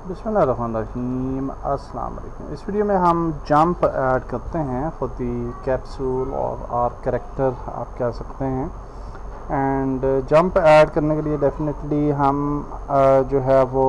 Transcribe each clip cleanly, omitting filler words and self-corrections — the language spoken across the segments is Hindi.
बिस्मिल्लाहिर्रहमानिर्रहीम। अस्सलाम वालेकुम। इस वीडियो में हम जंप ऐड करते हैं फॉर दी कैप्सूल और आर कैरेक्टर आप कह सकते हैं। एंड जंप ऐड करने के लिए डेफिनेटली हम जो है वो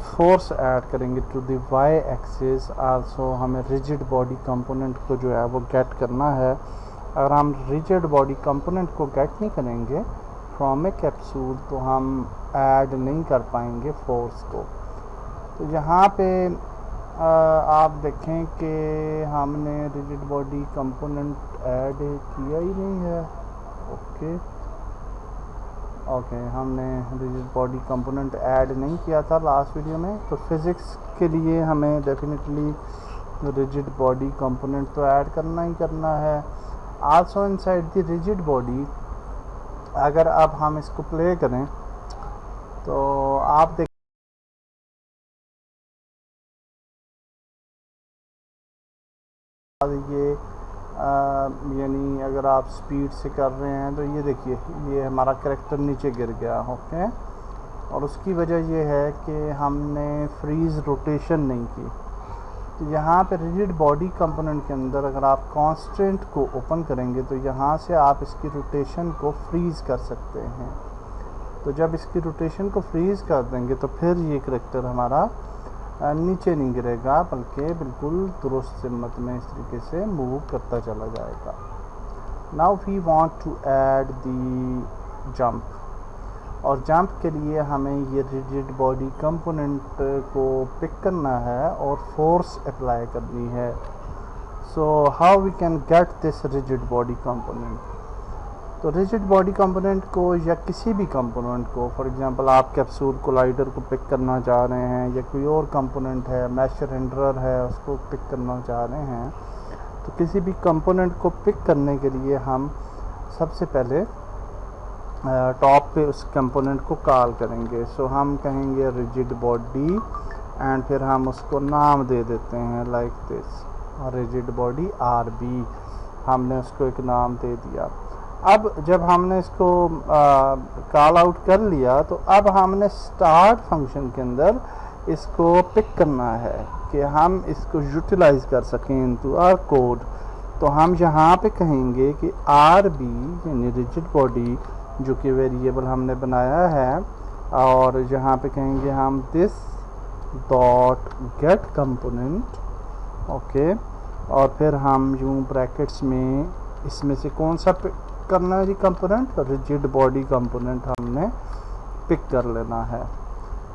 फोर्स ऐड करेंगे to the Y axis. Also हमें रिजिड बॉडी कंपोनेंट को जो है वो गेट करना है। अगर हम रिजिड बॉडी कंपोनेंट को गेट नहीं करेंगे फ्रॉम ए कैप्सूल तो हम ऐड नहीं कर पाएंगे फोर्स को। तो यहाँ पे आप देखें कि हमने रिजिड बॉडी कंपोनेंट ऐड किया ही नहीं है। ओके हमने रिजिड बॉडी कंपोनेंट ऐड नहीं किया था लास्ट वीडियो में। तो फिज़िक्स के लिए हमें डेफिनेटली रिजिड बॉडी कंपोनेंट तो ऐड करना ही करना है। Also inside the rigid body अगर अब हम इसको प्ले करें तो आप देख ये यानी अगर आप स्पीड से कर रहे हैं तो ये देखिए ये हमारा कैरेक्टर नीचे गिर गया। ओके, और उसकी वजह ये है कि हमने फ्रीज़ रोटेशन नहीं की। तो यहाँ पे रिजिड बॉडी कंपोनेंट के अंदर अगर आप कांस्टेंट को ओपन करेंगे तो यहाँ से आप इसकी रोटेशन को फ्रीज़ कर सकते हैं। तो जब इसकी रोटेशन को फ्रीज़ कर देंगे तो फिर ये कैरेक्टर हमारा नीचे नहीं गिरेगा बल्कि बिल्कुल दुरुस्त सिमत में इस तरीके से मूव करता चला जाएगा। Now we want to add the jump, और जंप के लिए हमें ये रिजिड बॉडी कंपोनेंट को पिक करना है और फोर्स अप्लाई करनी है। So how we can get this rigid body component. तो रिजिड बॉडी कंपोनेंट को या किसी भी कंपोनेंट को, फॉर एग्जांपल आप कैप्सूल कोलाइडर को पिक करना चाह रहे हैं या कोई और कंपोनेंट है, मैशर हिंडरर है, उसको पिक करना चाह रहे हैं, तो किसी भी कंपोनेंट को पिक करने के लिए हम सबसे पहले टॉप पे उस कंपोनेंट को कॉल करेंगे। सो हम कहेंगे रिजिड बॉडी एंड फिर हम उसको नाम दे देते हैं like this rigid body RB। हमने उसको एक नाम दे दिया। अब जब हमने इसको कॉल आउट कर लिया तो अब हमने स्टार्ट फंक्शन के अंदर इसको पिक करना है कि हम इसको यूटिलाइज कर सकें इनटू आवर कोड। तो हम यहाँ पे कहेंगे कि RB यानी रिजिड बॉडी जो कि वेरिएबल हमने बनाया है, और यहाँ पे कहेंगे हम this dot get component. Okay, और फिर हम यूँ ब्रैकेट्स में इसमें से कौन सा पिक करना है जी कंपोनेंट, रिजिड बॉडी कंपोनेंट हमने पिक कर लेना है।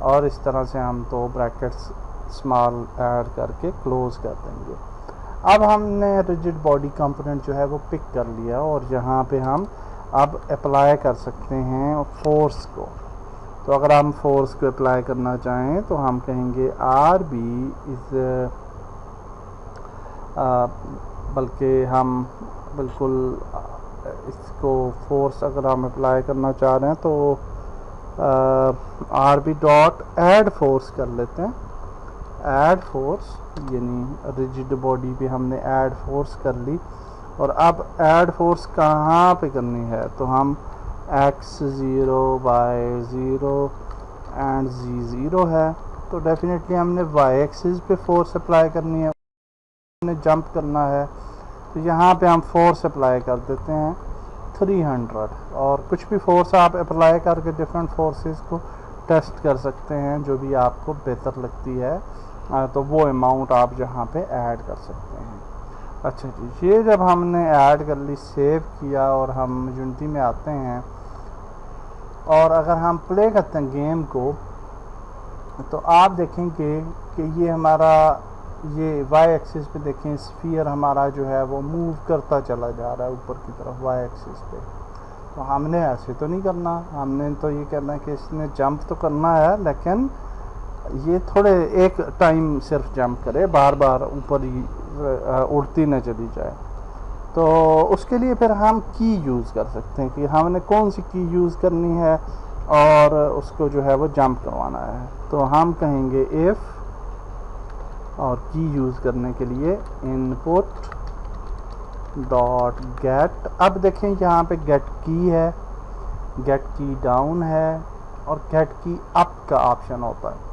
और इस तरह से हम दो ब्रैकेट्स स्मॉल ऐड करके क्लोज कर देंगे। अब हमने रिजिड बॉडी कंपोनेंट जो है वो पिक कर लिया और यहाँ पे हम अब अप्लाई कर सकते हैं फोर्स को। तो अगर हम फोर्स को अप्लाई करना चाहें तो हम कहेंगे RB इज़ बल्कि हम बिल्कुल इसको फोर्स अगर हम अप्लाई करना चाह रहे हैं तो RB डॉट ऐड फोर्स कर लेते हैं। ऐड फोर्स यानी रिजिड बॉडी पे हमने ऐड फोर्स कर ली। और अब ऐड फोर्स कहाँ पे करनी है, तो हम x0 y0 एंड z0 है। तो डेफिनेटली हमने y एक्सिस पे फोर्स अप्लाई करनी है, हमने जंप करना है। तो यहाँ पे हम फोर्स अप्लाई कर देते हैं 300, और कुछ भी फोर्स आप अप्लाई करके डिफरेंट फोर्सेस को टेस्ट कर सकते हैं जो भी आपको बेहतर लगती है। तो वो अमाउंट आप यहाँ पे ऐड कर सकते हैं। अच्छा जी, ये जब हमने ऐड कर ली, सेव किया और हम यूनिटी में आते हैं और अगर हम प्ले करते हैं गेम को तो आप देखेंगे कि ये हमारा ये y एक्सिस पे देखें स्फीयर हमारा जो है वो मूव करता चला जा रहा है ऊपर की तरफ y एक्सिस पे। तो हमने ऐसे तो नहीं करना, हमने तो ये करना है कि इसने जंप तो करना है लेकिन ये थोड़े एक टाइम सिर्फ जंप करे, बार बार ऊपर ही उड़ती न चली जाए। तो उसके लिए फिर हम की यूज़ कर सकते हैं कि हमने कौन सी की यूज़ करनी है और उसको जो है वो जंप करवाना है। तो हम कहेंगे इफ़, और की यूज़ करने के लिए इनपुट डॉट गेट। अब देखें यहाँ पे गेट की है, गेट की डाउन है और गेट की अप का ऑप्शन होता है।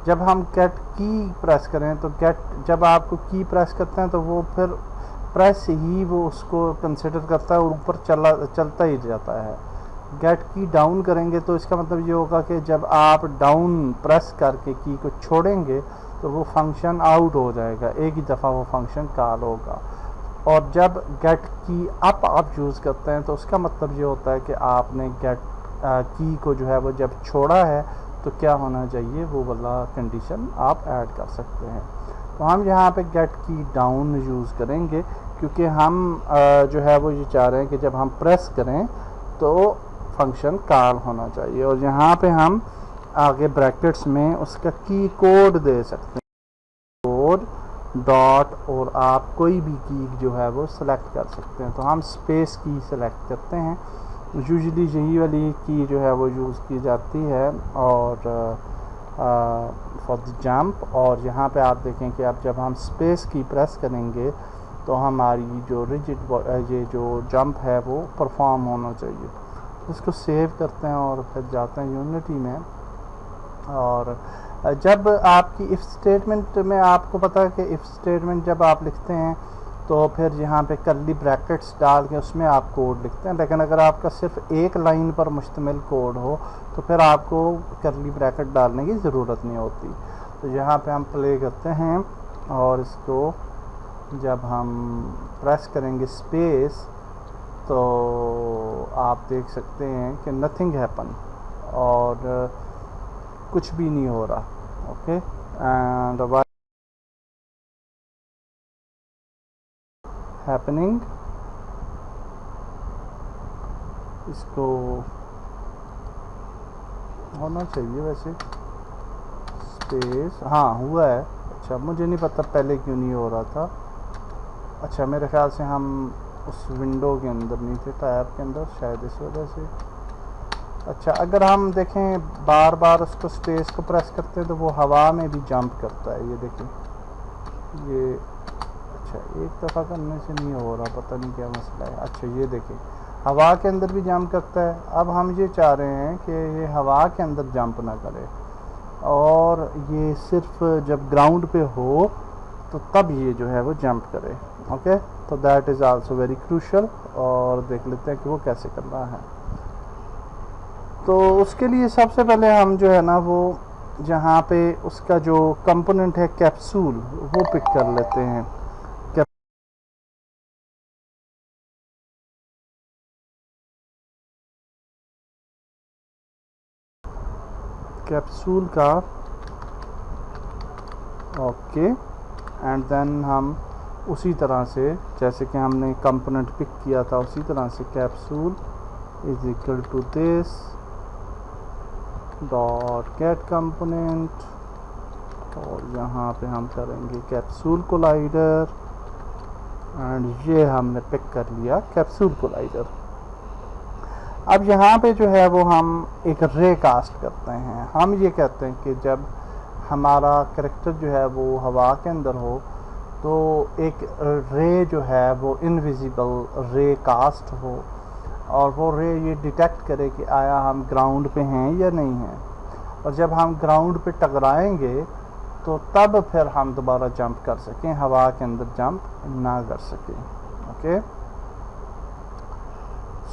जब हम गेट की प्रेस करें तो गेट, जब आपको की प्रेस करते हैं तो वो फिर प्रेस ही वो उसको कंसिडर करता है और ऊपर चलता ही जाता है। गेट की डाउन करेंगे तो इसका मतलब ये होगा कि जब आप डाउन प्रेस करके की को छोड़ेंगे तो वो फंक्शन आउट हो जाएगा, एक ही दफ़ा वो फंक्शन कॉल होगा। और जब गेट की अप आप यूज़ करते हैं तो उसका मतलब ये होता है कि आपने गेट की को जो है वो जब छोड़ा है तो क्या होना चाहिए, वो वाला कंडीशन आप ऐड कर सकते हैं। तो हम यहाँ पे गेट की डाउन यूज़ करेंगे क्योंकि हम जो है वो ये चाह रहे हैं कि जब हम प्रेस करें तो फंक्शन कॉल होना चाहिए। और यहाँ पे हम आगे ब्रैकेट्स में उसका की कोड दे सकते हैं, कोड डॉट, और आप कोई भी की जो है वो सिलेक्ट कर सकते हैं। तो हम स्पेस की सिलेक्ट करते हैं, यूजुअली यही वाली की जो है वो यूज़ की जाती है और फॉर द जंप। और यहाँ पे आप देखें कि अब जब हम स्पेस की प्रेस करेंगे तो हमारी जो रिजिड ये जो जंप है वो परफॉर्म होना चाहिए। इसको सेव करते हैं और फिर जाते हैं यूनिटी में। और जब आपकी इफ़ स्टेटमेंट में, आपको पता है कि इफ़ स्टेटमेंट जब आप लिखते हैं तो फिर यहाँ पे कर्ली ब्रैकेट्स डाल के उसमें आप कोड लिखते हैं, लेकिन अगर आपका सिर्फ एक लाइन पर मुश्तमिल कोड हो तो फिर आपको कर्ली ब्रैकेट डालने की ज़रूरत नहीं होती। तो यहाँ पे हम प्ले करते हैं और इसको जब हम प्रेस करेंगे स्पेस तो आप देख सकते हैं कि नथिंग हैपन और कुछ भी नहीं हो रहा। ओके, एंड हैपनिंग, इसको होना चाहिए वैसे स्पेस, हाँ हुआ है। अच्छा, मुझे नहीं पता पहले क्यों नहीं हो रहा था। अच्छा, मेरे ख्याल से हम उस विंडो के अंदर नहीं थे, टैब के अंदर, शायद इस वजह से। अच्छा, अगर हम देखें बार बार उसको स्पेस को प्रेस करते हैं तो वो हवा में भी जंप करता है, ये देखें ये। अच्छा, एक दफ़ा करने से नहीं हो रहा, पता नहीं क्या मसला है। अच्छा, ये देखें हवा के अंदर भी जंप करता है। अब हम ये चाह रहे हैं कि ये हवा के अंदर जंप ना करे और ये सिर्फ जब ग्राउंड पे हो तो तब ये जो है वो जंप करे। ओके, तो that is also very crucial. और देख लेते हैं कि वो कैसे करना है। तो उसके लिए सबसे पहले हम जो है ना वो जहाँ पे उसका जो कंपोनेंट है कैप्सूल, वो पिक कर लेते हैं। कैप्सूल का ओके, एंड देन हम उसी तरह से जैसे कि हमने कंपोनेंट पिक किया था उसी तरह से capsule is equal to this dot get component, और यहाँ पे हम करेंगे कैप्सूल कोलाइडर, एंड ये हमने पिक कर लिया कैप्सूल कोलाइडर। अब यहाँ पे जो है वो हम एक रे कास्ट करते हैं। हम ये कहते हैं कि जब हमारा कैरेक्टर जो है वो हवा के अंदर हो तो एक रे जो है वो इनविजिबल रे कास्ट हो और वो रे ये डिटेक्ट करे कि आया हम ग्राउंड पे हैं या नहीं हैं। और जब हम ग्राउंड पे टकराएंगे तो तब फिर हम दोबारा जंप कर सकें, हवा के अंदर जंप ना कर सकें। Okay,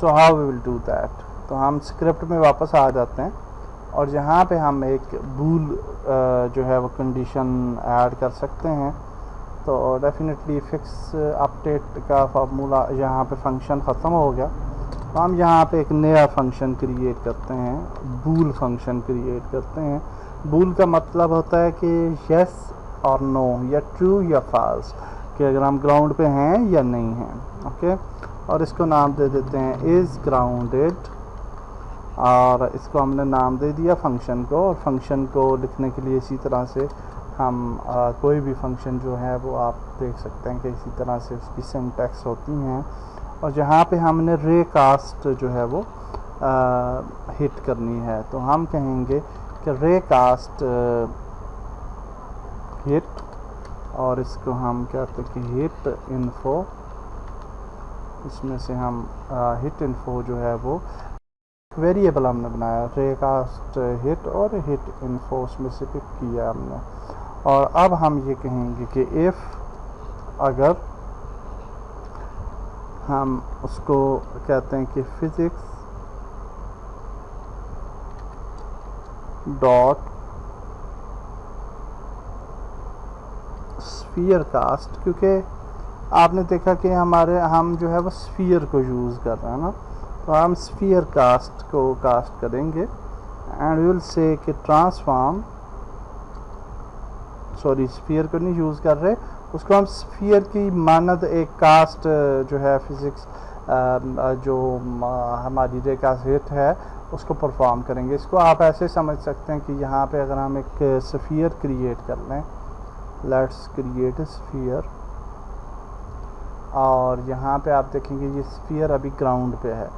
so how we will do that. तो हम स्क्रिप्ट में वापस आ जाते हैं और यहाँ पे हम एक बूल जो है वो कंडीशन ऐड कर सकते हैं। तो डेफिनेटली फिक्स अपडेट का फार्मूला यहाँ पे फंक्शन ख़त्म हो गया। तो हम यहाँ पे एक नया फंक्शन क्रिएट करते हैं, बूल फंक्शन क्रिएट करते हैं। बूल का मतलब होता है कि यस और नो, या ट्रू या फॉल्स, कि अगर हम ग्राउंड पे हैं या नहीं हैं। ओके, और इसको नाम दे देते हैं इज़ ग्राउंडेड, और इसको हमने नाम दे दिया फंक्शन को। और फंक्शन को लिखने के लिए इसी तरह से हम कोई भी फंक्शन जो है वो आप देख सकते हैं कि इसी तरह से उसकी सिंटैक्स होती हैं। और जहाँ पे हमने रे कास्ट जो है वो हिट करनी है तो हम कहेंगे कि रे कास्ट हिट, और इसको हम कहते हैं कि हिट इन्फो। इसमें से हम हिट इन्फो जो है वो वेरिएबल हमने बनाया, रे कास्ट हिट और हिट इन्फो स्पेसिफिक किया हमने। और अब हम ये कहेंगे कि इफ़ अगर हम उसको कहते हैं कि फिज़िक्स डॉट स्फीयर कास्ट, क्योंकि आपने देखा कि हम जो है वो स्फीयर को यूज़ कर रहे हैं ना, तो हम स्फीयर कास्ट को कास्ट करेंगे एंड वी विल से कि ट्रांसफॉर्म, सॉरी स्फीयर को नहीं यूज़ कर रहे, उसको हम स्फीयर की मानद एक कास्ट जो है फिज़िक्स जो हमारी रे कास्ट हिट है उसको परफॉर्म करेंगे। इसको आप ऐसे समझ सकते हैं कि यहाँ पे अगर हम एक स्फीयर क्रिएट कर लें, लेट्स क्रिएट ए स्फीयर, और यहाँ पे आप देखेंगे ये स्फीयर अभी ग्राउंड पे है,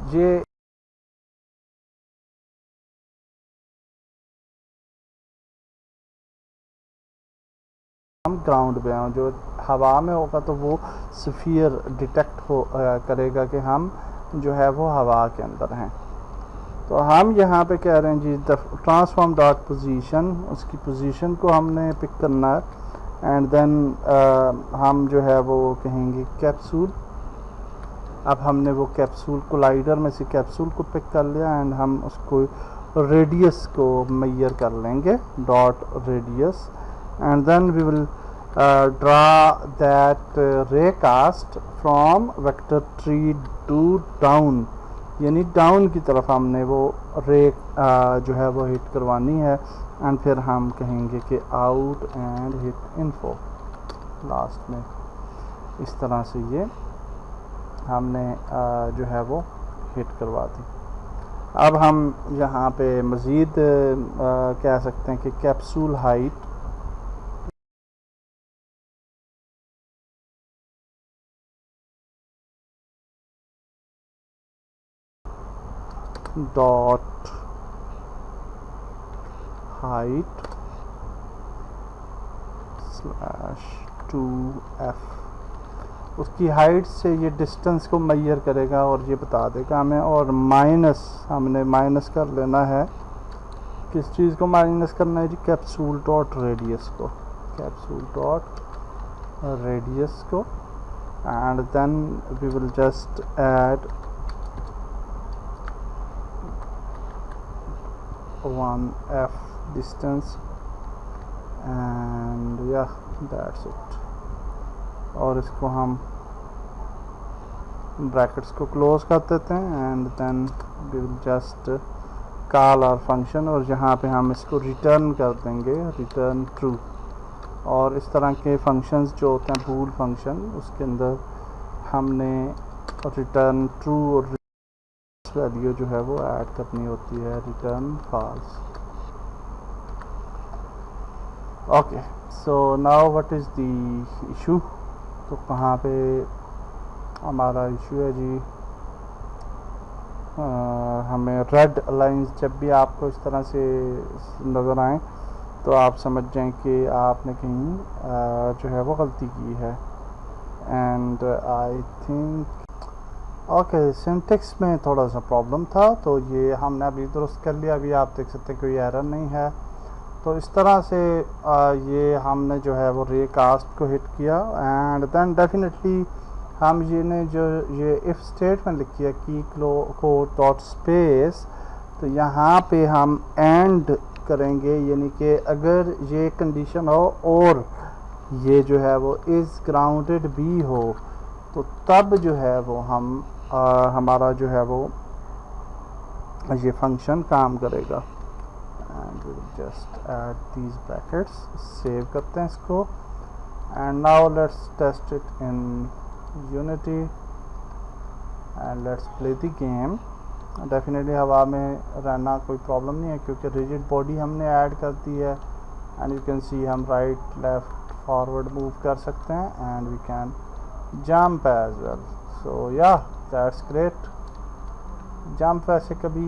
ये हम ग्राउंड पे हैं, जो हवा में होगा तो वो स्फीयर डिटेक्ट करेगा कि हम जो है वो हवा के अंदर हैं। तो हम यहाँ पे कह रहे हैं जी ट्रांसफॉर्म डॉट पोजीशन, उसकी पोजीशन को हमने पिक करना है एंड देन हम जो है वो कहेंगे कैप्सूल। अब हमने वो कैप्सूल कोलाइडर में से कैप्सूल को पिक कर लिया एंड हम उसको रेडियस को मेजर कर लेंगे, dot radius, and then we will draw that ray cast from vector three to down, यानी डाउन की तरफ हमने वो रे जो है वो हिट करवानी है एंड फिर हम कहेंगे कि out and hit info last में। इस तरह से ये हमने जो है वो हिट करवा दी। अब हम यहाँ पे मज़ीद कह सकते हैं कि capsule height dot height slash 2f, उसकी हाइट से ये डिस्टेंस को मेजर करेगा और ये बता देगा हमें। और माइनस, हमने माइनस कर लेना है, किस चीज़ को माइनस करना है जी, कैप्सूल डॉट रेडियस को, कैप्सूल डॉट रेडियस को, and then we will just add 1f distance and yeah that's it। और इसको हम ब्रैकेट्स को क्लोज कर देते हैं and then we will just call our function, और यहाँ पे हम इसको रिटर्न कर देंगे रिटर्न ट्रू। और इस तरह के फंक्शंस जो होते हैं बूल फंक्शन, उसके अंदर हमने रिटर्न ट्रू और वैल्यू जो है वो ऐड करनी होती है, return false. Okay, so now what is the issue, तो कहाँ पे हमारा इशू है जी, हमें रेड लाइंस जब भी आपको इस तरह से नज़र आए तो आप समझ जाएं कि आपने कहीं जो है वो गलती की है। And I think okay syntax में थोड़ा सा प्रॉब्लम था, तो ये हमने अभी दुरुस्त कर लिया। अभी आप देख सकते हैं कोई एरर नहीं है। तो इस तरह से ये हमने जो है वो रे कास्ट को हिट किया एंड देन डेफिनेटली हम ये इफ़ स्टेटमेंट लिखी है की कोड डॉट स्पेस, तो यहाँ पे हम एंड करेंगे, यानी कि अगर ये कंडीशन हो और ये जो है वो इज़ ग्राउंडेड भी हो तो तब जो है वो हम हमारा जो है वो ये फंक्शन काम करेगा। And we will just add these brackets, save करते हैं इसको and now let's test it in Unity and let's play the game. Definitely हवा में रहना कोई प्रॉब्लम नहीं है क्योंकि रिजिड बॉडी हमने ऐड कर दी है एंड यू कैन सी हम राइट लेफ्ट फॉरवर्ड मूव कर सकते हैं and we can jump as well. So yeah that's great. Jump वैसे कभी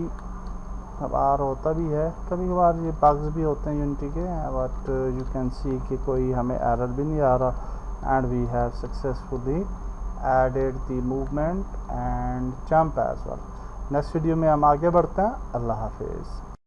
कभार होता भी है, कभी कभार ये बग्स भी होते हैं यूनिटी के, बट यू कैन सी कि कोई हमें एरर भी नहीं आ रहा and we have successfully added the movement and jump as well। Next video में हम आगे बढ़ते हैं। अल्लाह हाफिज़।